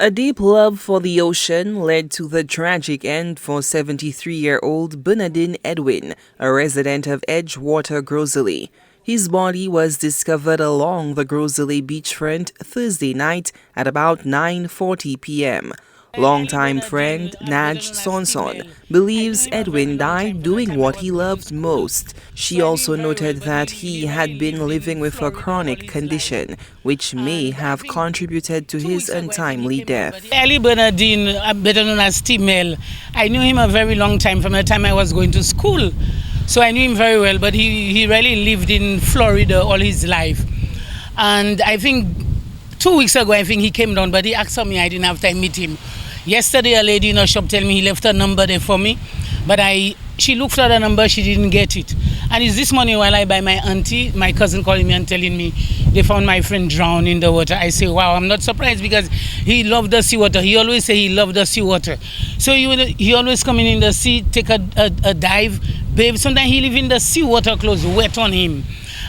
A deep love for the ocean led to the tragic end for 73-year-old BERNADINE EDWIN, a resident of Edgewater, Gros Islet. His body was discovered along the Gros Islet beachfront Thursday night at about 9:40 p.m. Longtime friend Naj Sonson believes Edwin died doing what he loved most. She also noted that he had been living with a chronic condition, which may have contributed to his untimely death. Ellie Bernadine, better known as T-Mel, I knew him a very long time, from the time I was going to school. So I knew him very well, but he really lived in Florida all his life. And I think 2 weeks ago, he came down, but he asked me, I didn't have time to meet him. Yesterday, a lady in a shop told me he left a number there for me, but she looked for the number, she didn't get it. And it's this morning while I buy my auntie, my cousin calling me and telling me they found my friend drowned in the water. I say, wow, I'm not surprised because he loved the seawater. He always say he loved the seawater. So he always come in the sea, take a dive, bathe. Sometimes he live in the seawater clothes wet on him.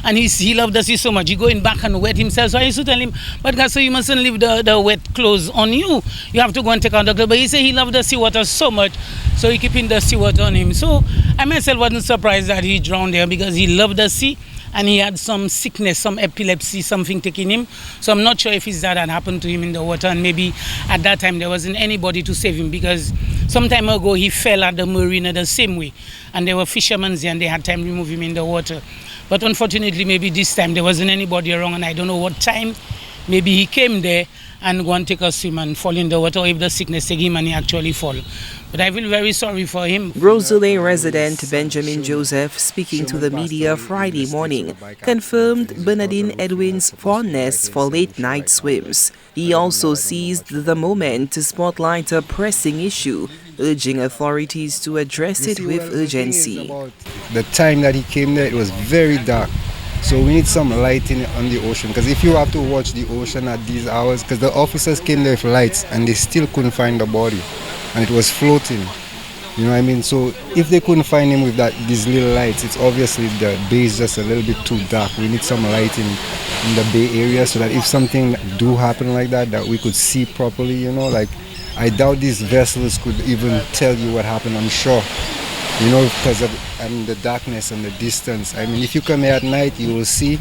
And he loved the sea so much. He go in back and wet himself. So I used to tell him, but God, so you mustn't leave the wet clothes on you. You have to go and take out the clothes. But he said he loved the seawater so much, so he keeping the seawater on him. So I myself wasn't surprised that he drowned there because he loved the sea and he had some sickness, some epilepsy, something taking him. So I'm not sure if it's that had happened to him in the water, and maybe at that time there wasn't anybody to save him because some time ago he fell at the marina the same way, and there were fishermen there and they had time to remove him in the water. But unfortunately, maybe this time there wasn't anybody around, and I don't know what time. Maybe he came there and go and take a swim and fall in the water, or if the sickness take him and he actually fall. But I feel very sorry for him. Gros Islet resident Benjamin Joseph, speaking to the media Friday morning, confirmed BERNADINE EDWIN's fondness for late-night swims. He also seized the moment to spotlight a pressing issue, urging authorities to address it with urgency. The time that he came there, it was very dark. So we need some lighting on the ocean, because if you have to watch the ocean at these hours, because the officers came there with lights and they still couldn't find the body, and it was floating. You know what I mean? So if they couldn't find him with these little lights, it's obviously the bay is just a little bit too dark. We need some lighting in the bay area so that if something do happen like that we could see properly, you know. Like, I doubt these vessels could even tell you what happened, I'm sure. You know, because of the darkness and the distance. I mean, if you come here at night, you will see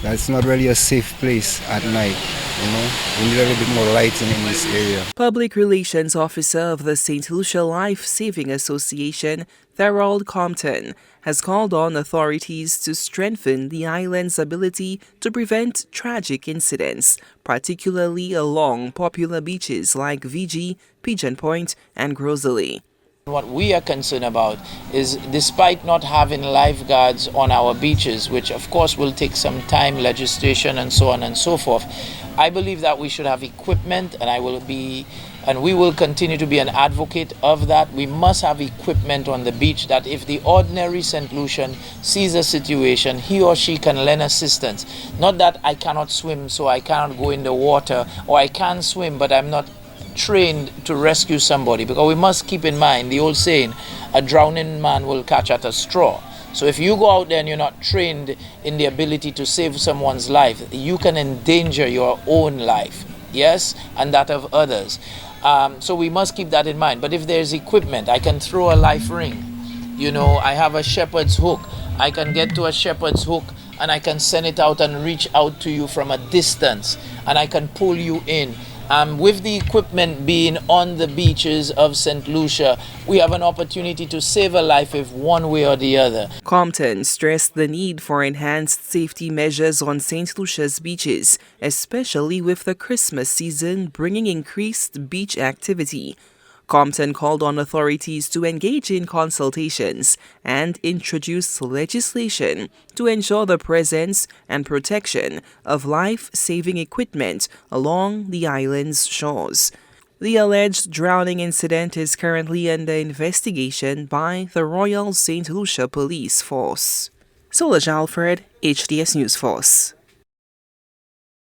that it's not really a safe place at night. You know, we need a little bit more lighting in this area. Public Relations Officer of the St. Lucia Life Saving Association, Thorold Compton, has called on authorities to strengthen the island's ability to prevent tragic incidents, particularly along popular beaches like VG, Pigeon Point, and Gros Islet. What we are concerned about is, despite not having lifeguards on our beaches, which of course will take some time, legislation and so on and so forth, I believe that we should have equipment, and we will continue to be an advocate of that. We must have equipment on the beach that if the ordinary St. Lucian sees a situation, he or she can lend assistance. Not that I cannot swim, so I cannot go in the water, or I can swim, but I'm not trained to rescue somebody, because we must keep in mind the old saying, a drowning man will catch at a straw. So if you go out there and you're not trained in the ability to save someone's life, you can endanger your own life, yes, and that of others. So we must keep that in mind. But if there's equipment, I can throw a life ring. You know, I have a shepherd's hook. I can get to a shepherd's hook and I can send it out and reach out to you from a distance, and I can pull you in. With the equipment being on the beaches of St. Lucia, we have an opportunity to save a life if one way or the other. Compton stressed the need for enhanced safety measures on St. Lucia's beaches, especially with the Christmas season bringing increased beach activity. Compton called on authorities to engage in consultations and introduce legislation to ensure the presence and protection of life-saving equipment along the island's shores. The alleged drowning incident is currently under investigation by the Royal St. Lucia Police Force. Solange Alfred, HDS News Force.